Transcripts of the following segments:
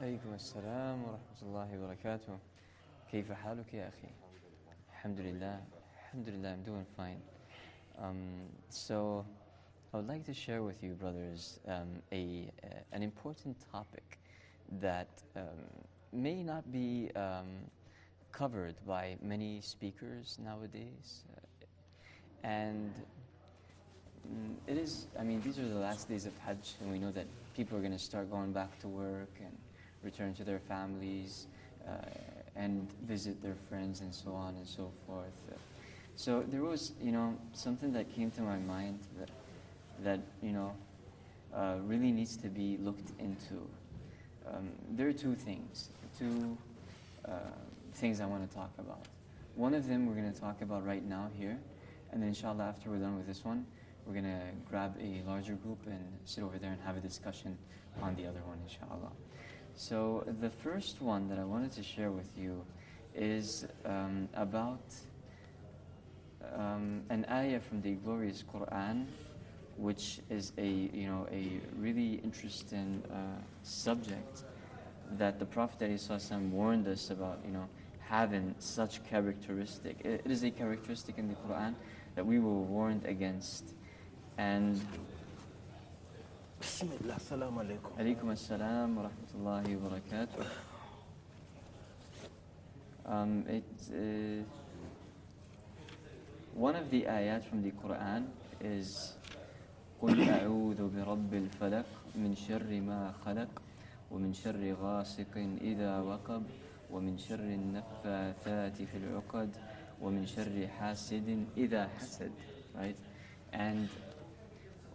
عليكم السلام ورحمة الله وبركاته. كيف حالك يا أخي؟ الحمد لله. الحمد لله, I'm doing fine. So I would like to share with you, brothers, an important topic that may not be covered by many speakers nowadays. And it is, I mean, these are the last days of Hajj, and we know that people are going to start going back to work and return to their families and visit their friends and so on and so forth. So there was, something that came to my mind that really needs to be looked into. There are two things I want to talk about. One of them we're going to talk about right now here, and then inshallah after we're done with this one, we're going to grab a larger group and sit over there and have a discussion on the other one, inshallah. So the first one that I wanted to share with you is about an ayah from the glorious Quran, which is a really interesting subject that the Prophet ﷺ warned us about, having such characteristic. It is a characteristic in the Quran that we were warned against. And Bismillah, assalamu alaikum. Alaikum assalam wa rahmatullahi wa barakatuh. One of the ayat from the Quran is قُلْ أَعُوذُ بِرَبِّ الْفَلَقِ مِنْ شَرِّ مَا خَلَقَ وَمِنْ شَرِّ غَاسِقٍ إِذَا وَقَبَ وَمِنْ شَرِّ النَّفَّاثَاتِ فِي الْعُقَدِ وَمِنْ شَرِّ حَاسِدٍ إِذَا حَسَدَ. Right? And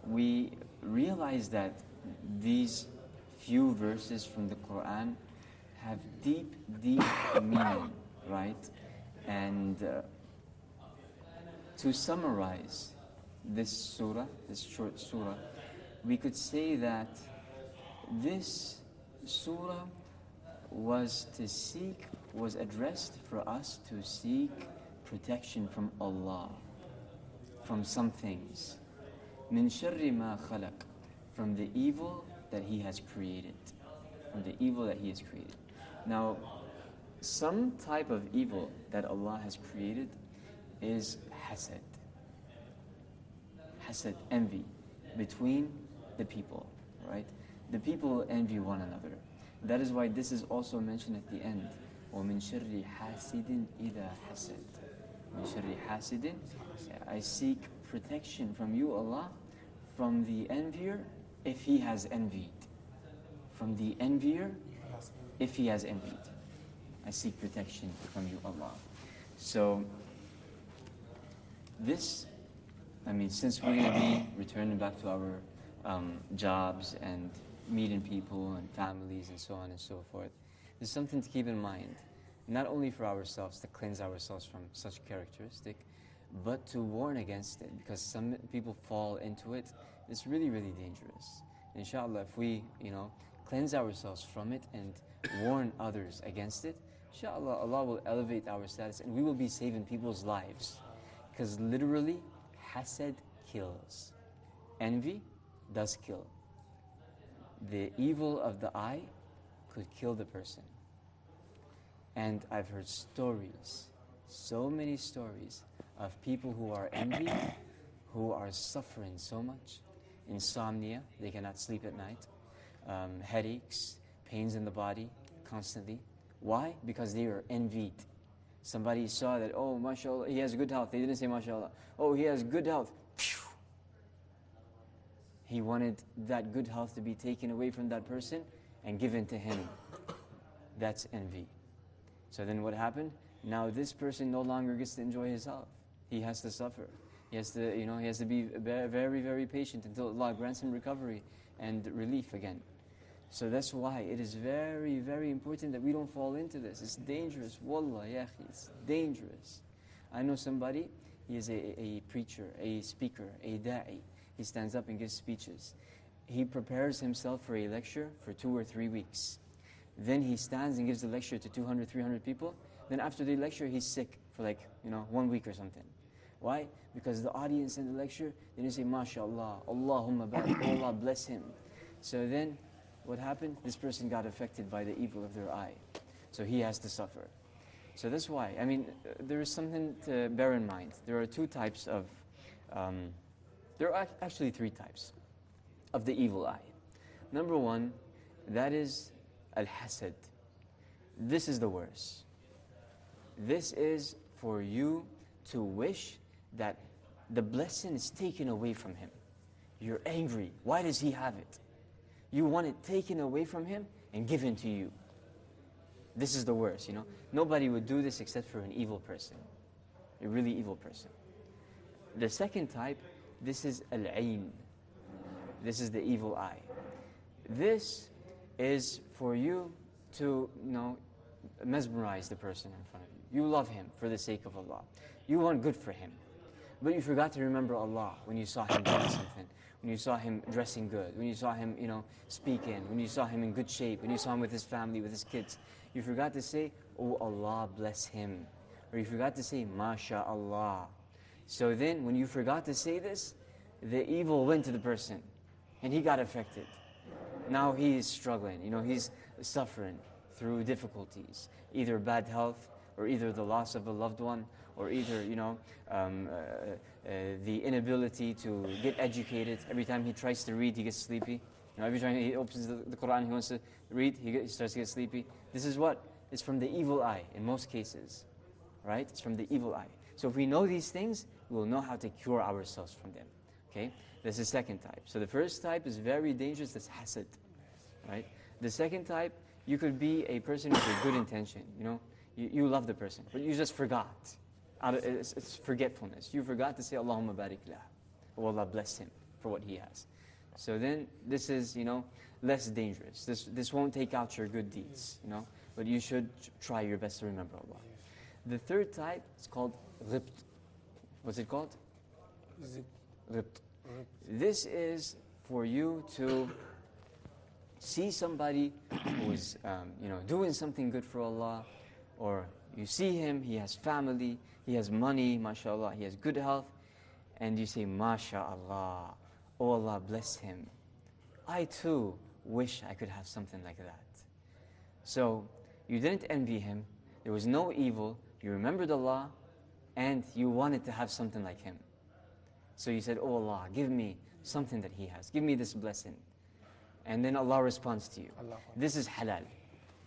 we realize that these few verses from the Quran have deep, deep meaning, right? And to summarize this surah, this short surah, we could say that this surah was addressed for us to seek protection from Allah, from some things. Min sharri ma khalaq, from the evil that He has created. From the evil that He has created. Now, some type of evil that Allah has created is hasad. Hasad, envy, between the people, right? The people envy one another. That is why this is also mentioned at the end. وَمِن شَرِّ حَاسِدٍ إِذَا حَسَدٍ. مِن شَرِّ حَاسِدٍ. I seek protection from you, Allah, from the envier if he has envied. From the envier if he has envied. I seek protection from you, Allah. So, this, since we're going to be returning back to our jobs and meeting people and families and so on and so forth, there's something to keep in mind. Not only for ourselves, to cleanse ourselves from such characteristic, but to warn against it, because some people fall into it. It's really, really dangerous. Inshallah, if we, cleanse ourselves from it and warn others against it, inshallah, Allah will elevate our status and we will be saving people's lives. Because literally, hasad kills. Envy does kill. The evil of the eye could kill the person. And I've heard stories, so many stories, of people who are envied, who are suffering so much. Insomnia, they cannot sleep at night. Headaches, pains in the body, constantly. Why? Because they are envied. Somebody saw that, oh, mashallah, he has good health. They didn't say mashallah. Oh, he has good health. He wanted that good health to be taken away from that person and given to him. That's envy. So then what happened? Now this person no longer gets to enjoy his health. He has to suffer. He has to be very, very patient until Allah grants him recovery and relief again. So that's why it is very, very important that we don't fall into this. It's dangerous. Wallah, ya akhi, it's dangerous. I know somebody, he is a preacher, a speaker, a da'i. He stands up and gives speeches. He prepares himself for a lecture for 2 or 3 weeks. Then he stands and gives the lecture to 200, 300 people. Then after the lecture, he's sick for 1 week or something. Why? Because the audience in the lecture, they didn't say, MashaAllah, Allahumma barak, Allah bless him. So then what happened? This person got affected by the evil of their eye. So he has to suffer. So that's why, I mean, there is something to bear in mind. There are two types of, there are actually three types of the evil eye. Number one, that is al-hasad. This is the worst. This is for you to wish that the blessing is taken away from him. You're angry. Why does he have it? You want it taken away from him and given to you. This is the worst, you know. Nobody would do this except for an evil person. A really evil person. The second type, this is al-ayn. This is the evil eye. This is for you to, you know, mesmerize the person in front of you. You love him for the sake of Allah. You want good for him. But you forgot to remember Allah when you saw him doing something, when you saw him dressing good, when you saw him, you know, speaking, when you saw him in good shape, when you saw him with his family, with his kids. You forgot to say, oh Allah bless him. Or you forgot to say, MashaAllah. So then, when you forgot to say this, the evil went to the person, and he got affected. Now he is struggling, you know, he's suffering through difficulties, either bad health, or either the loss of a loved one, or either, you know, the inability to get educated. Every time he tries to read, he gets sleepy. You know, every time he opens the Quran, he wants to read, he starts to get sleepy. This is what? It's from the evil eye, in most cases, right? It's from the evil eye. So if we know these things, we will know how to cure ourselves from them, okay? This is the second type. So the first type is very dangerous, that's hasad, right? The second type, you could be a person with a good intention, you know? You love the person, but you just forgot. It's forgetfulness. You forgot to say, Allahumma barik lah. Oh, Allah bless him for what he has. So then, this is, you know, less dangerous. This won't take out your good deeds, you know? But you should try your best to remember Allah. The third type is called ghibt. What's it called? Ghibt. This is for you to see somebody who is, you know, doing something good for Allah, or you see him, he has family, he has money, mashallah, he has good health, and you say, MashaAllah, oh Allah bless him. I too wish I could have something like that. So, you didn't envy him, there was no evil, you remembered Allah, and you wanted to have something like him. So you said, oh Allah, give me something that he has, give me this blessing. And then Allah responds to you. This is halal,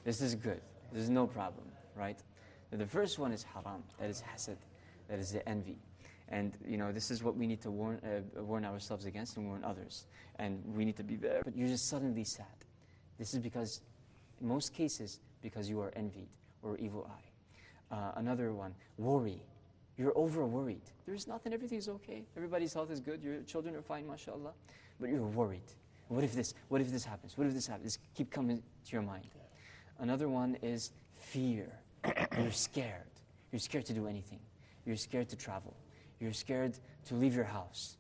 this is good, this is no problem, right? The first one is haram, that is hasad, that is the envy. And you know, this is what we need to warn ourselves against and warn others. And we need to be there. But you're just suddenly sad. This is because, in most cases, because you are envied or evil eye. Another one, worry. You're over worried. There's nothing, everything's okay. Everybody's health is good, your children are fine, mashallah. But you're worried. What if this happens? What if this happens? This keep coming to your mind. Another one is fear. You're scared. You're scared to do anything. You're scared to travel. You're scared to leave your house.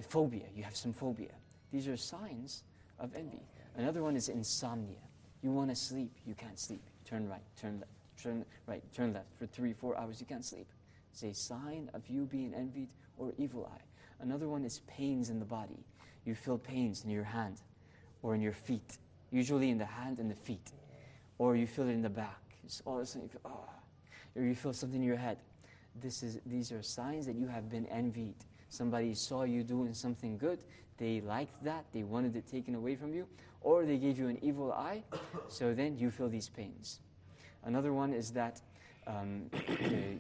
Phobia. You have some phobia. These are signs of envy. Another one is insomnia. You want to sleep. You can't sleep. Turn right, turn left, turn right, turn left. For 3-4 hours, you can't sleep. It's a sign of you being envied or evil eye. Another one is pains in the body. You feel pains in your hand or in your feet. Usually in the hand and the feet. Or you feel it in the back. All of a sudden you feel, oh. Or you feel something in your head. These are signs that you have been envied. Somebody saw you doing something good. They liked that. They wanted it taken away from you. Or they gave you an evil eye. So then you feel these pains. Another one is that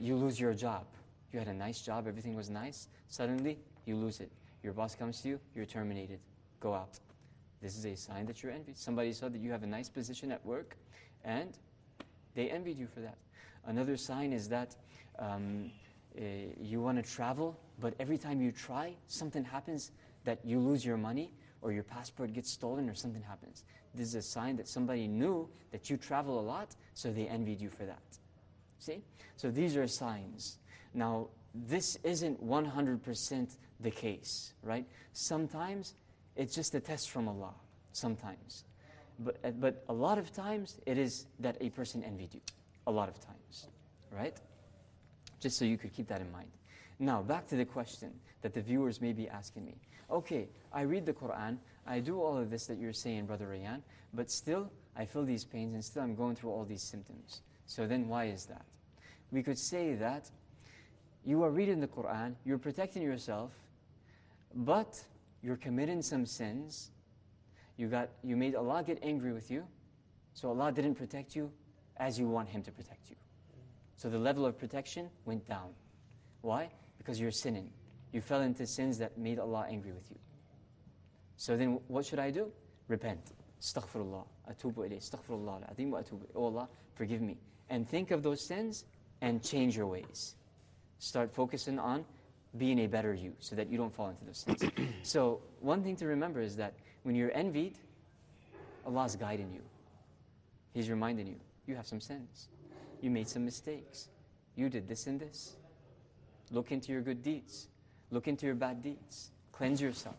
you lose your job. You had a nice job. Everything was nice. Suddenly, you lose it. Your boss comes to you. You're terminated. Go out. This is a sign that you're envied. Somebody saw that you have a nice position at work, and they envied you for that. Another sign is that you want to travel, but every time you try, something happens that you lose your money, or your passport gets stolen, or something happens. This is a sign that somebody knew that you travel a lot, so they envied you for that. See? So these are signs. Now, this isn't 100% the case, right? Sometimes it's just a test from Allah, sometimes. But a lot of times, it is that a person envied you. A lot of times, right? Just so you could keep that in mind. Now, back to the question that the viewers may be asking me. Okay, I read the Quran, I do all of this that you're saying, Brother Rayyan, but still I feel these pains and still I'm going through all these symptoms. So then why is that? We could say that you are reading the Quran, you're protecting yourself, but you're committing some sins. You made Allah get angry with you, so Allah didn't protect you as you want Him to protect you. So the level of protection went down. Why? Because you're sinning. You fell into sins that made Allah angry with you. So then what should I do? Repent. Astaghfirullah. Atubu ilayh. Astaghfirullah. Al-azim wa atubu ilayh. Oh Allah, forgive me. And think of those sins and change your ways. Start focusing on being a better you so that you don't fall into those sins. So one thing to remember is that when you're envied, Allah's guiding you. He's reminding you, you have some sins. You made some mistakes. You did this and this. Look into your good deeds. Look into your bad deeds. Cleanse yourself.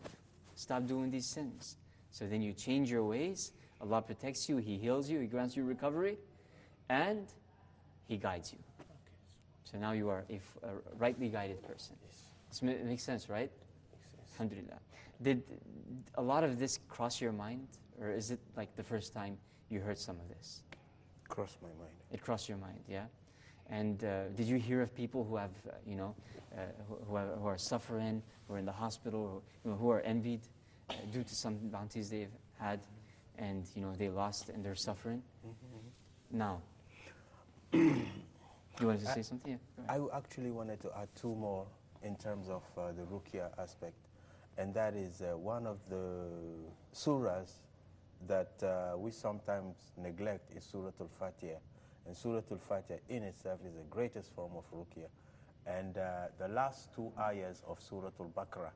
Stop doing these sins. So then you change your ways. Allah protects you. He heals you. He grants you recovery. And He guides you. So now you are a rightly guided person. It makes sense, right? Alhamdulillah. Did a lot of this cross your mind? Or is it like the first time you heard some of this? Crossed my mind. It crossed your mind, yeah? And did you hear of people who have, who are suffering, who are in the hospital, or, who are envied due to some bounties they've had, and they lost and they're suffering? Mm-hmm. Now, you wanted to say something? Yeah, I actually wanted to add two more in terms of the Ruqya aspect, and that is one of the surahs that we sometimes neglect is Surah Al-Fatiha. And Surah Al-Fatiha in itself is the greatest form of Ruqya. And the last two ayahs of Surah Al-Baqarah,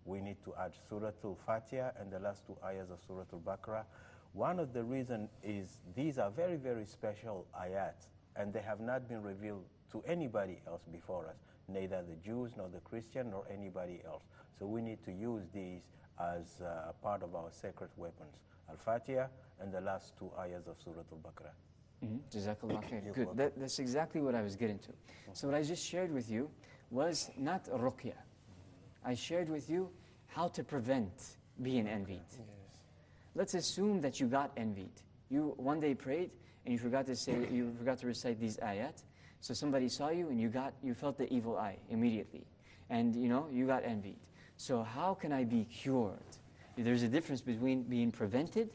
we need to add Surah Al-Fatiha and the last two ayahs of Surah Al-Baqarah. One of the reasons is these are very, very special ayat, and they have not been revealed to anybody else before us, neither the Jews nor the Christian nor anybody else. So we need to use these as part of our sacred weapons. Al-Fatiha and the last two ayahs of Surah Al-Baqarah. Jazakallah khair. Good. That's exactly what I was getting to. So what I just shared with you was not ruqya. I shared with you how to prevent being envied. Yes. Let's assume that you got envied. You one day prayed and you forgot to recite these ayat. So somebody saw you and you felt the evil eye immediately. And you got envied. So how can I be cured? There's a difference between being prevented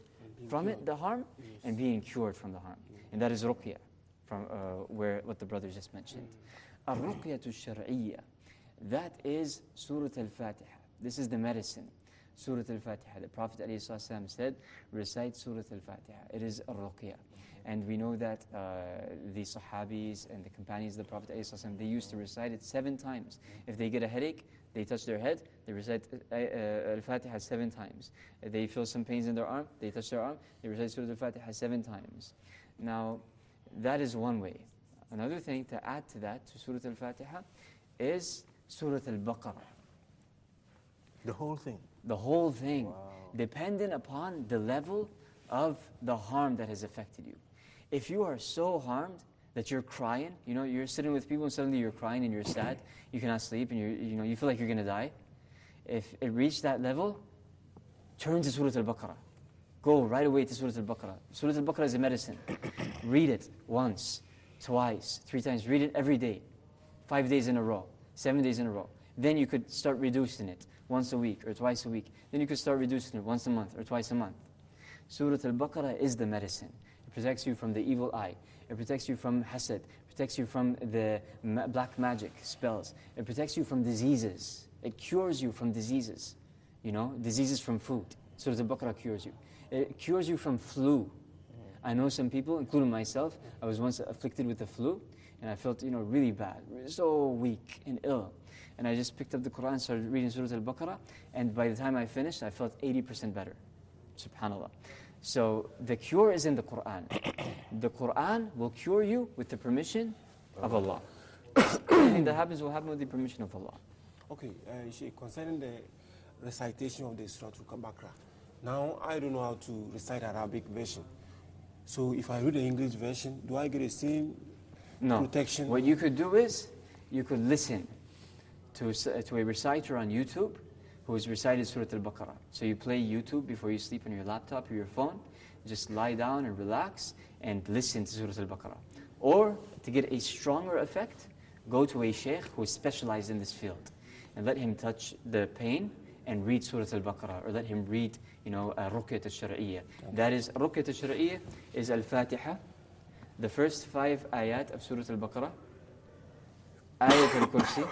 from it, the harm, and being cured from the harm. And that is ruqya, from what the brother just mentioned. Ar-ruqyatu shar'iyya, that is Surah Al-Fatiha. This is the medicine. Surah Al-Fatiha. The Prophet ﷺ said, recite Surah Al-Fatiha. It is ar-ruqya. And we know that the Sahabis and the companions of the Prophet ﷺ, they used to recite it 7 times. If they get a headache, they touch their head, they recite Al-Fatiha 7 times. If they feel some pains in their arm, they touch their arm, they recite Surah Al-Fatiha 7 times. Now, that is one way. Another thing to add to that, to Surah Al-Fatiha, is Surah Al-Baqarah. The whole thing? The whole thing. Wow. Depending upon the level of the harm that has affected you. If you are so harmed that you're crying, you're sitting with people and suddenly you're crying and you're sad, you cannot sleep and you feel like you're going to die. If it reached that level, turn to Surah Al-Baqarah. Go right away to Surah Al-Baqarah. Surah Al-Baqarah is a medicine. Read it once, twice, 3 times. Read it every day, 5 days in a row, 7 days in a row. Then you could start reducing it once a week or twice a week. Then you could start reducing it once a month or twice a month. Surah Al-Baqarah is the medicine. It protects you from the evil eye. It protects you from hasad. It protects you from the black magic spells. It protects you from diseases. It cures you from diseases. Diseases from food. Surah Al-Baqarah cures you. It cures you from flu. I know some people, including myself, I was once afflicted with the flu, and I felt, really bad, so weak and ill. And I just picked up the Quran and started reading Surah Al-Baqarah, and by the time I finished, I felt 80% better. SubhanAllah. So the cure is in the Quran. The Quran will cure you with the permission of Allah. Anything that happens will happen with the permission of Allah. Okay, concerning the recitation of the Surah Al-Baqarah, now I don't know how to recite Arabic version. So if I read the English version, do I get the same protection? What you could do is, you could listen to a reciter on YouTube who's recited Surah Al-Baqarah. So you play YouTube before you sleep on your laptop or your phone. Just lie down and relax and listen to Surah Al-Baqarah. Or, to get a stronger effect, go to a sheikh who is specialized in this field and let him touch the pain and read Surah Al-Baqarah, or let him read, Ruqyat al-Shar'iyyah. That is, Ruqyat al-Shar'iyyah is Al-Fatiha, the first 5 ayat of Surah Al-Baqarah, Ayat al-Kursi,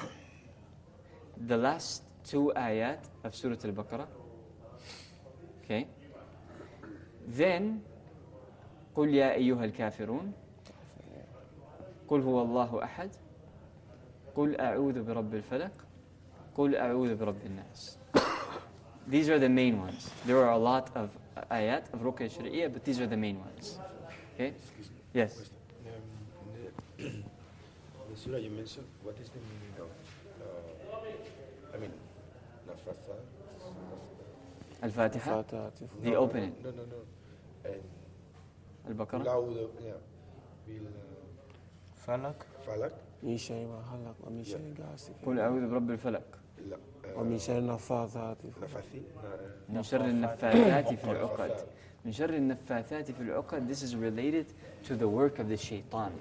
the last 2 ayat of Surah Al-Baqarah. Okay. Then, قُلْ يَا أَيُّهَا الْكَافِرُونَ قُلْ هُوَ اللَّهُ أَحَدٌ قُلْ أَعُوذُ بِرَبِّ الْفَلَقِ قُلْ أَعُوذُ بِرَبِّ النَّاسِ. These are the main ones. There are a lot of ayat of Ruqya Shari'iyah, but these are the main ones. Okay? Yes? The surah you mentioned, what is the meaning of, Nafasa? Al-Fatiha? The opening. No. And Al-Baqarah? Yeah. Falak. Falak? من شر ما خلق ومن شر غاسق قُلْ أعوذ بِرَبِّ الْفَلَقِ ومن شر النفاثات Nafathi? من شر النفاثات في العقد. من شر النفاثات في العقد. This is related to the work of the shaitan.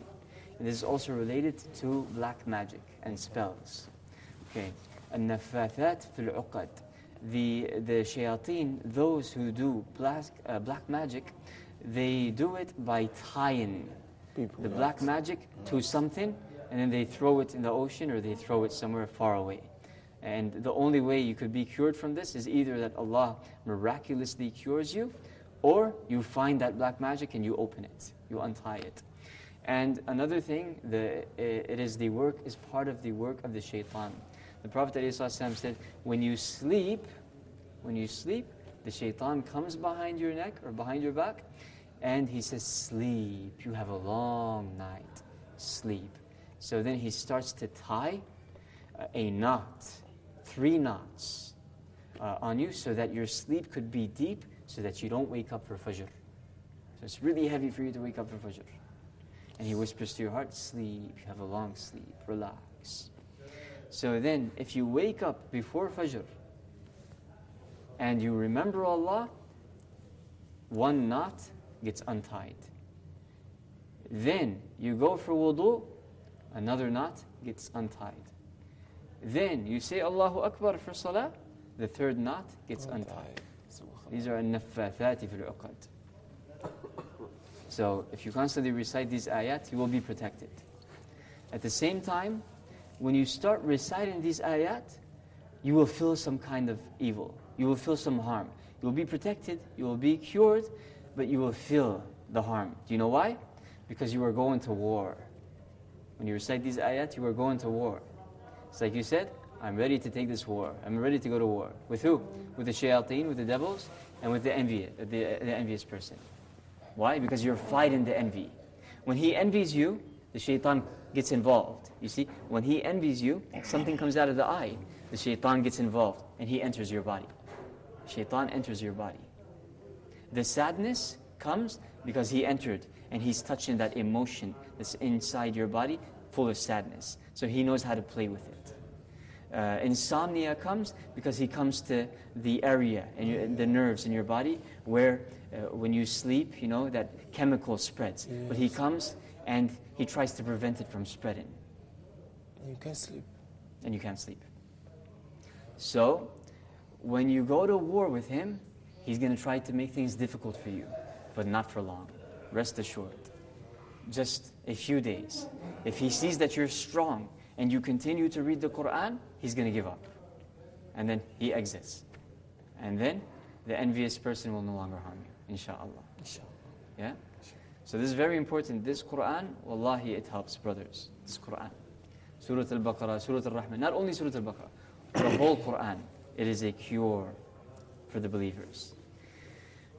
And this is also related to black magic and spells. Okay. النفاثات في العقد. The shayateen, those who do black magic, they do it by tying the black magic to something, and then they throw it in the ocean or they throw it somewhere far away. And the only way you could be cured from this is either that Allah miraculously cures you, or you find that black magic and you open it, you untie it. And another thing, it is part of the work of the shaitan. The Prophet ﷺ said, when you sleep, the shaitan comes behind your neck or behind your back, and he says, sleep, you have a long night, sleep. So then he starts to tie a knot, 3 knots on you, so that your sleep could be deep, so that you don't wake up for Fajr. So it's really heavy for you to wake up for Fajr. And he whispers to your heart, sleep, you have a long sleep, relax. So then, if you wake up before Fajr, and you remember Allah, 1 knot gets untied. Then you go for wudu, another knot gets untied. Then you say Allahu Akbar for salah, the 3rd knot gets untied. These are an-naffathati fil uqad. So if you constantly recite these ayat, you will be protected. At the same time, when you start reciting these ayat, you will feel some kind of evil. You will feel some harm. You will be protected, you will be cured, but you will feel the harm. Do you know why? Because you are going to war. When you recite these ayat, you are going to war. It's like you said, I'm ready to take this war. I'm ready to go to war. With who? With the shayateen, with the devils, and with the envious person. Why? Because you're fighting the envy. When he envies you, the shaitan gets involved. You see, when he envies you, something comes out of the eye. The shaitan gets involved, and he enters your body. Shaitan enters your body. The sadness comes because he entered, and he's touching that emotion that's inside your body, full of sadness. So he knows how to play with it. Insomnia comes because he comes to the area, and the nerves in your body, where when you sleep, that chemical spreads. Yes. But he comes and he tries to prevent it from spreading. You can't sleep. And you can't sleep. So, when you go to war with him, he's going to try to make things difficult for you, but not for long. Rest assured. Just a few days. If he sees that you're strong and you continue to read the Quran, he's going to give up. And then he exits. And then the envious person will no longer harm you, insha'Allah. Yeah? So this is very important. This Quran, wallahi, it helps, brothers. This Quran. Surah Al-Baqarah, Surah Al-Rahman. Not only Surah Al-Baqarah, the whole Quran. It is a cure for the believers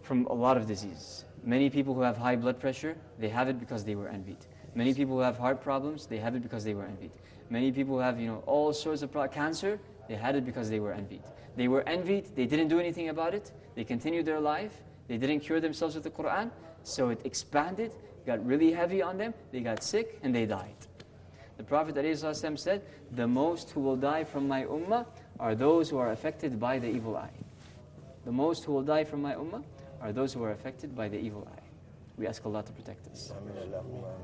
from a lot of diseases. Many people who have high blood pressure, they have it because they were envied. Many people who have heart problems, they have it because they were envied. Many people who have, all sorts of cancer, they had it because they were envied. They were envied, they didn't do anything about it, they continued their life, they didn't cure themselves with the Quran, so it expanded, got really heavy on them, they got sick, and they died. The Prophet ﷺ said, the most who will die from my ummah are those who are affected by the evil eye. The most who will die from my ummah are those who are affected by the evil eye. We ask Allah to protect us.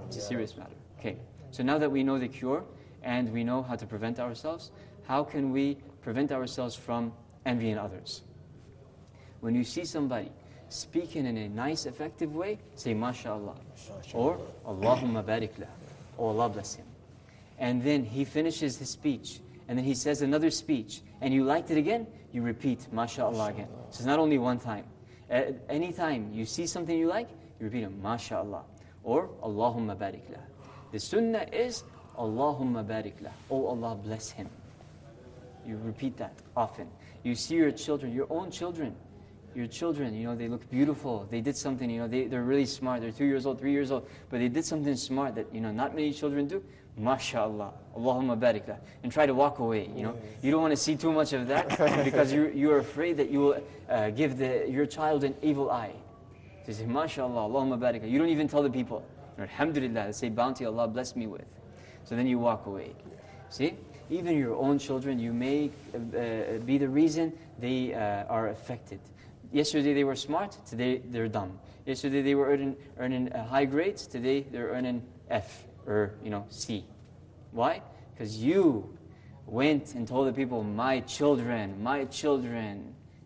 It's a serious matter. Okay, so now that we know the cure and we know how to prevent ourselves, how can we prevent ourselves from envying others? When you see somebody speaking in a nice, effective way, say MashaAllah, or Allahumma barik lah, or Allah bless him. And then he finishes his speech, and then he says another speech, and you liked it again, you repeat MashaAllah again. So it's not only one time. Anytime you see something you like, you repeat it, MashaAllah, or Allahumma barik lah. The sunnah is Allahumma barik lah, oh Allah bless him. You repeat that often. You see your children, your own children, they look beautiful. They did something, they're really smart. They're 2 years old, 3 years old, but they did something smart that, not many children do. MashaAllah, Allahumma barik lah. And try to walk away, You don't want to see too much of that because you're afraid that you will give your child an evil eye. So you say, MashaAllah, Allahumma barik lah. You don't even tell the people. Alhamdulillah, say bounty Allah bless me with. So then you walk away. See? Even your own children, you may be the reason they are affected. Yesterday they were smart, today they're dumb. Yesterday they were earning high grades, today they're earning F or C. Why? Because you went and told the people, my children,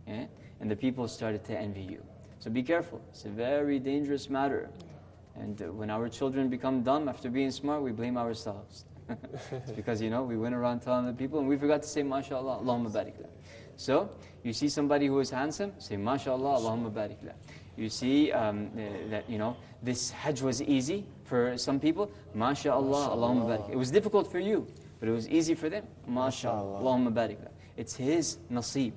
yeah? And the people started to envy you. So be careful. It's a very dangerous matter. And when our children become dumb after being smart, we blame ourselves. It's because, we went around telling the people and we forgot to say, MashaAllah, Allahumma barik lah. So, you see somebody who is handsome, say, MashaAllah, Allahumma barik lah. You see that, this Hajj was easy for some people, MashaAllah, Allahumma barik. It was difficult for you, but it was easy for them. MashaAllah, Allahumma barik lah. It's his nasib.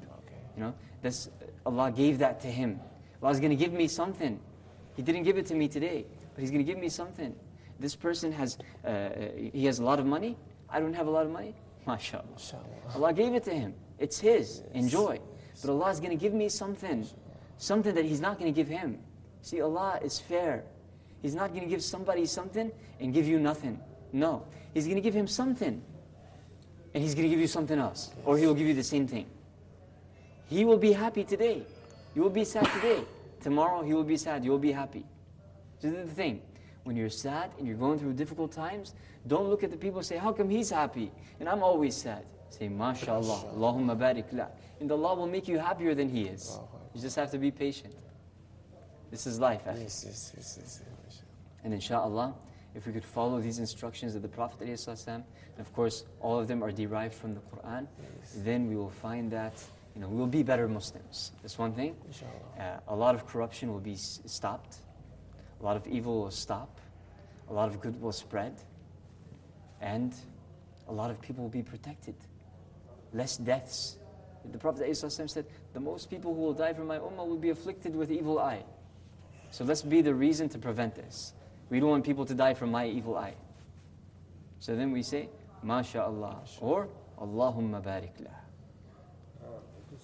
That's, Allah gave that to him. Allah's going to give me something. He didn't give it to me today, but He's going to give me something. This person has a lot of money. I don't have a lot of money. MashaAllah. Allah gave it to him. It's his. Enjoy. But Allah is going to give me something. Something that He's not going to give him. See, Allah is fair. He's not going to give somebody something and give you nothing. No. He's going to give him something. And He's going to give you something else. Or He will give you the same thing. He will be happy today. You will be sad today. Tomorrow He will be sad. You will be happy. So this is the thing. When you're sad and you're going through difficult times, don't look at the people and say, how come he's happy and I'm always sad? Say, MashaAllah, Allahumma barik lah. And Allah will make you happier than he is. You just have to be patient. This is life, actually. Yes. And inshallah, if we could follow these instructions of the Prophet ﷺ, and of course, all of them are derived from the Quran, then we will find that we will be better Muslims. That's one thing. A lot of corruption will be stopped. A lot of evil will stop, a lot of good will spread, and a lot of people will be protected. Less deaths. The Prophet ﷺ said, the most people who will die from my ummah will be afflicted with evil eye. So let's be the reason to prevent this. We don't want people to die from my evil eye. So then we say, MashaAllah, or Allahumma barik lah.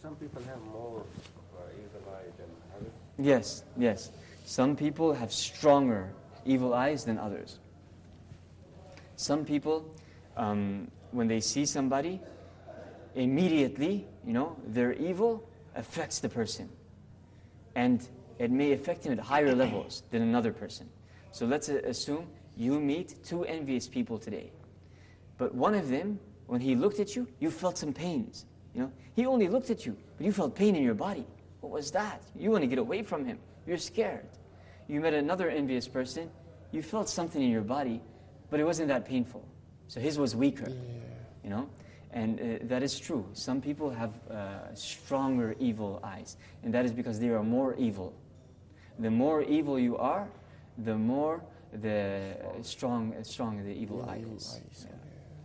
Some people have more evil eye than others. Yes. Some people have stronger evil eyes than others. Some people, when they see somebody, immediately, their evil affects the person. And it may affect him at higher levels than another person. So let's assume you meet two envious people today. But one of them, when he looked at you, you felt some pains. He only looked at you, but you felt pain in your body. What was that? You want to get away from him. You're scared. You met another envious person, you felt something in your body, but it wasn't that painful. So his was weaker, And that is true. Some people have stronger evil eyes, and that is because they are more evil. The more evil you are, the more strong the evil eye is. Yeah.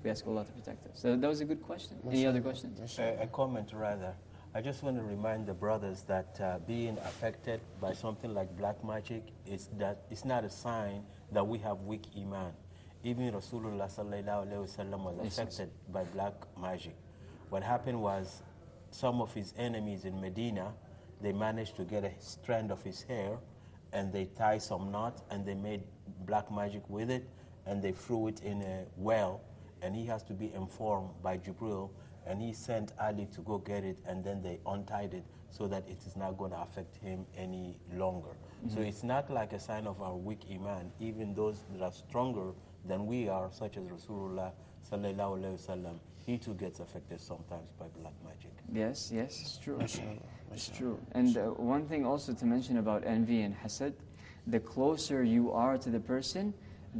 We ask Allah to protect us. So that was a good question. Any other questions? A comment rather. I just want to remind the brothers that being affected by something like black magic it's not a sign that we have weak iman. Even Rasulullah sallallahu alaihi wasallam was affected by black magic. What happened was some of his enemies in Medina, they managed to get a strand of his hair and they tied some knot and they made black magic with it and they threw it in a well, and he has to be informed by Jibril and he sent Ali to go get it, and then they untied it so that it is not going to affect him any longer. So it's not like a sign of our weak iman. Even those that are stronger than we are, such as Rasulullah sallallahu alaihi wasallam, he too gets affected sometimes by black magic. Yes, yes, it's true. Mashallah, It's mashallah. true. And one thing also to mention about envy and hasad, the closer you are to the person,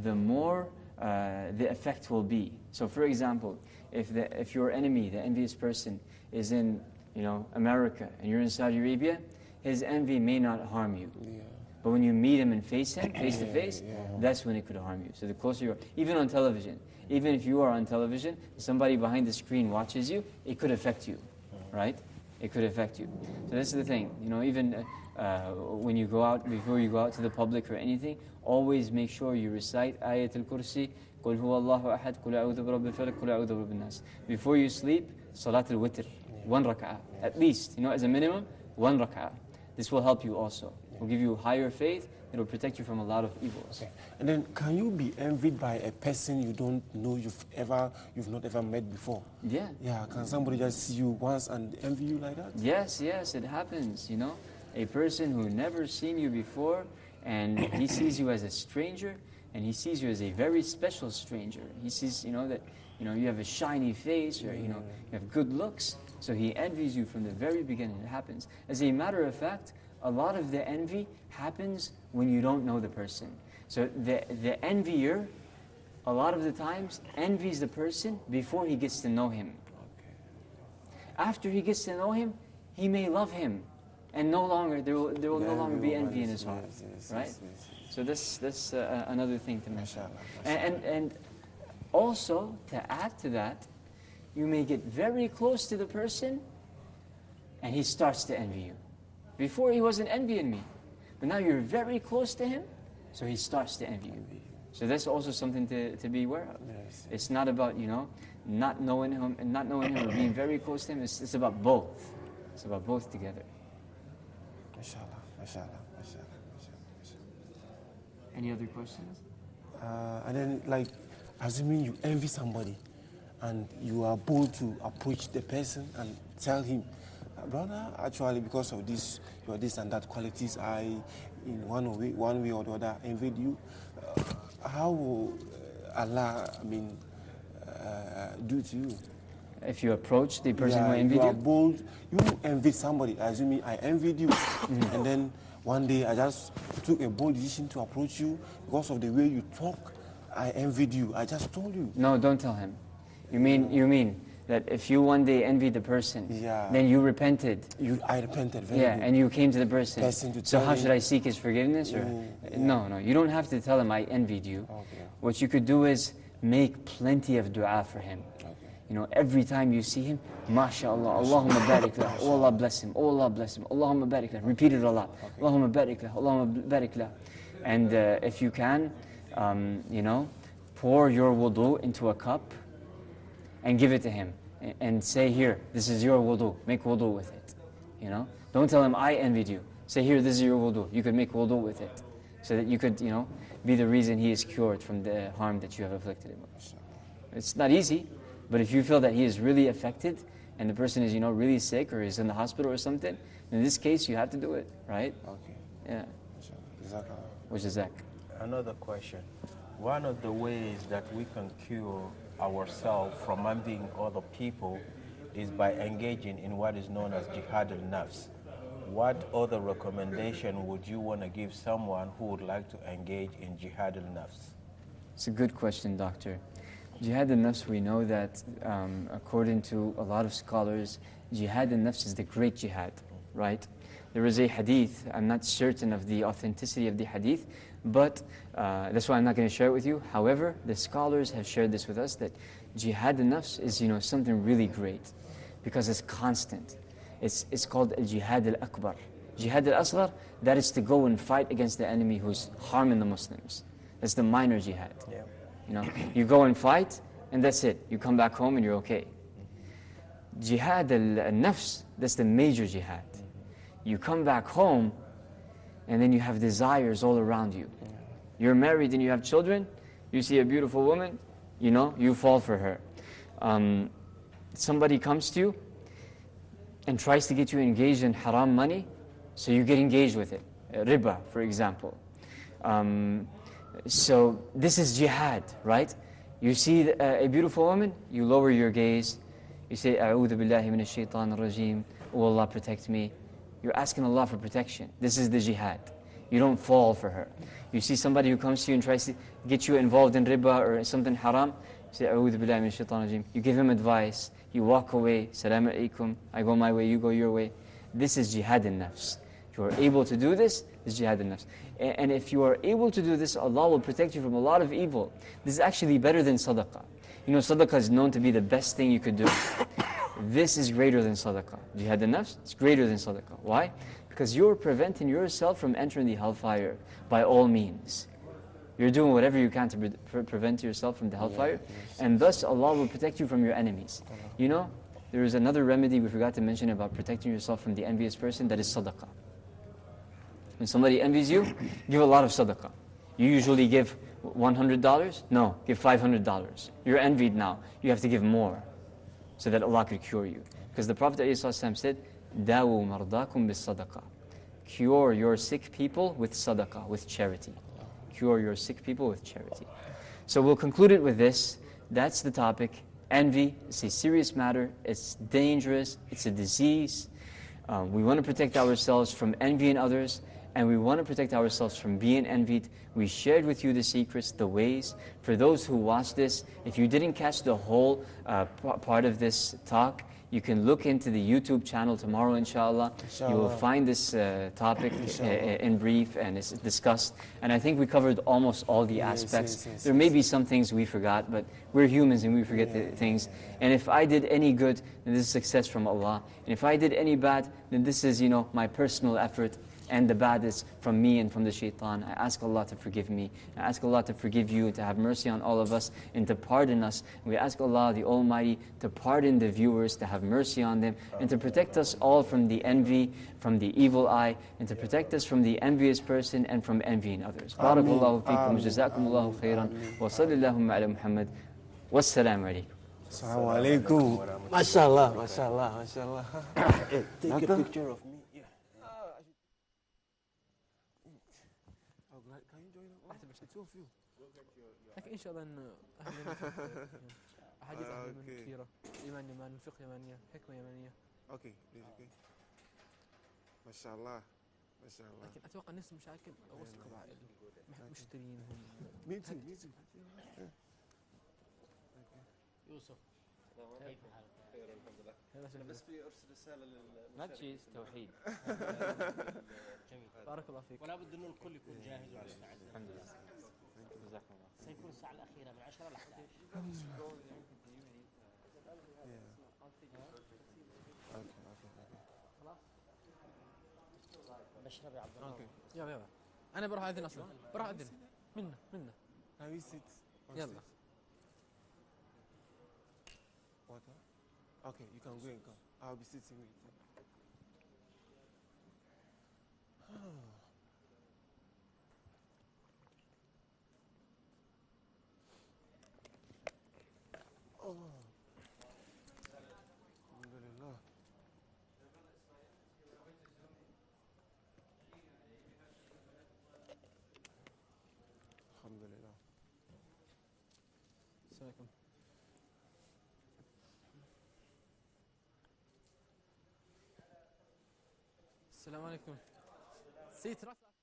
the more the effect will be. So for example, if your enemy, the envious person, is in America and you're in Saudi Arabia, his envy may not harm you. Yeah. But when you meet him and face him, face to face, that's when it could harm you. So the closer you are, even on television, even if you are on television, somebody behind the screen watches you, it could affect you, right? It could affect you. So this is the thing, even when you go out, before you go out to the public or anything, always make sure you recite Ayat al-Kursi, قُلْ هُوَ اللَّهُ أَحَدْ قُلْ أَعُوذُ بِرَبِّ الْفَلَقِ قُلْ أَعُوذُ بِرَبِّ النَّاسِ. Before you sleep, Salat al-Witr, 1 rak'ah, at least, as a minimum, 1 rak'ah. This will help you also. It will give you higher faith. It will protect you from a lot of evils. Okay. And then, can you be envied by a person you don't know, you've not ever met before? Yeah. Yeah. Can somebody just see you once and envy you like that? Yes, it happens, A person who never seen you before, and he sees you as a stranger, and he sees you as a very special stranger. He sees, that, you have a shiny face, or, you have good looks, so he envies you from the very beginning. It happens. As a matter of fact, a lot of the envy happens when you don't know the person. So the envier, a lot of the times, envies the person before he gets to know him. After he gets to know him, he may love him, and there will no longer be envy in his heart, right? So that's another thing to mention. And also, to add to that, you may get very close to the person, and he starts to envy you. Before he wasn't envying me, but now you're very close to him, so he starts to envy you. So that's also something to be aware of. Yes. It's not about not knowing him or being very close to him. It's about both. It's about both together. Mashallah, mashallah, mashallah, mashallah. Any other questions? And then, assuming you envy somebody, and you are bold to approach the person and tell him, brother, actually, because of this, your this and that qualities, I, in one way or the other, envied you. How will Allah, do to you? If you approach the person who envied you are you, bold. You envied somebody. Assuming I envied you, and then one day I just took a bold decision to approach you because of the way you talk. I envied you. I just told you. no, don't tell him. You mean that if you one day envied the person, then you repented. I repented very good. And you came to the person. To So tell how him. should I seek his forgiveness? Or no, you don't have to tell him I envied you. Okay. What you could do is make plenty of dua for him. Okay. Every time you see him, MashaAllah, Allahumma barik lah, oh Allah bless him, oh Allah bless him, Allahumma barik lah. Repeat it a lot. Allahumma barik lah, Allahumma barik lah. And if you can, pour your wudu into a cup and give it to him. And say, here, this is your wudu. Make wudu with it. Don't tell him I envied you. Say, here, this is your wudu. You could make wudu with it. So that you could, be the reason he is cured from the harm that you have afflicted him with. It's not easy, but if you feel that he is really affected and the person is, really sick or is in the hospital or something, in this case, you have to do it, right? Okay. Yeah. Jazakallah. Which is Zach. Another question. One of the ways that we can cure ourselves from envying other people is by engaging in what is known as jihad al-nafs. What other recommendation would you want to give someone who would like to engage in jihad al-nafs? It's a good question, Doctor. Jihad al-nafs, we know that according to a lot of scholars, jihad al-nafs is the great jihad, right? There is a hadith, I'm not certain of the authenticity of the hadith, but that's why I'm not going to share it with you. However, the scholars have shared this with us, that jihad al-nafs is something really great, because it's constant. It's called al-jihad al-akbar. Jihad al-asghar, that is to go and fight against the enemy who's harming the Muslims. That's the minor jihad. Yeah. You go and fight, and that's it. You come back home and you're okay. Jihad al-nafs, that's the major jihad. You come back home, and then you have desires all around you. You're married and you have children, you see a beautiful woman, you fall for her. Somebody comes to you and tries to get you engaged in haram money, so you get engaged with it. Riba, for example. So this is jihad, right? You see a beautiful woman, you lower your gaze, you say, A'udhu billahi minash shaitanir rajim, oh Allah protect me. You're asking Allah for protection. This is the jihad. You don't fall for her. You see somebody who comes to you and tries to get you involved in riba or something haram, you say, A'udhu billahi minash shaitanir rajim. You give him advice, you walk away, Salaam alaikum, I go my way, you go your way. This is jihad in nafs. If you are able to do this, this is jihad in nafs. And if you are able to do this, Allah will protect you from a lot of evil. This is actually better than sadaqah. You know, sadaqah is known to be the best thing you could do. This is greater than sadaqah. Jihad an-nafs, it's greater than sadaqah. Why? Because you're preventing yourself from entering the hellfire by all means. You're doing whatever you can to prevent yourself from the hellfire, and thus Allah will protect you from your enemies. You know, there is another remedy we forgot to mention about protecting yourself from the envious person, that is sadaqah. When somebody envies you, give a lot of sadaqah. You usually give $100? No, give $500. You're envied now. You have to give more so that Allah could cure you. Because the Prophet ﷺ said, دَاوُوا مَرْضَاكُمْ بِالصَّدَقَةِ. Cure your sick people with sadaqah, with charity. Cure your sick people with charity. So we'll conclude it with this. That's the topic. Envy is a serious matter. It's dangerous. It's a disease. We want to protect ourselves from envying others, and we want to protect ourselves from being envied. We shared with you the secrets, the ways. For those who watch this, if you didn't catch the whole part of this talk, you can look into the YouTube channel tomorrow, inshallah. You will find this topic in brief, and it's discussed. And I think we covered almost all the aspects. There may be some things we forgot, but we're humans and we forget the things. And if I did any good, then this is success from Allah. And if I did any bad, then this is, my personal effort. And the bad is from me and from the shaitan. I ask Allah to forgive me. I ask Allah to forgive you, to have mercy on all of us, and to pardon us. We ask Allah the Almighty to pardon the viewers, to have mercy on them, and to protect us all from the envy, from the evil eye, and to protect us from the envious person and from envying others. Barakallahu feekum, jazakumullahu khairan, wa sallallahu ala Muhammad, wassalamu alaikum. Assalamu alaikum. MashaAllah, MashaAllah, MashaAllah. Take a picture of me. لكن ان شاء الله انه احاديث اهل اليمن كثيره، ايمان يماني، فقه يمانيه، حكمه يمانيه. اوكي اوكي ما شاء الله ما شاء الله. لكن اتوقع نفس مشاكل وسط قبائل مشترين هم. ميتي يوسف كيف حالك؟ خير الحمد لله. بس في ارسل رساله ما تشيز توحيد. جميل، بارك الله فيك. ولا بد انه الكل يكون جاهز ومستعد. الحمد لله. جزاكم الله. سيكون الساعه الاخيره من 10 ل 11. خلاص بشرب يا عبد الله. يلا انا بروح اذن اصلا، بروح اذن منا. يلا. Water? Okay, you can go and come. I'll be sitting with you. Alhamdulillah. Alhamdulillah. السلام عليكم. السلام عليكم. سيت رفع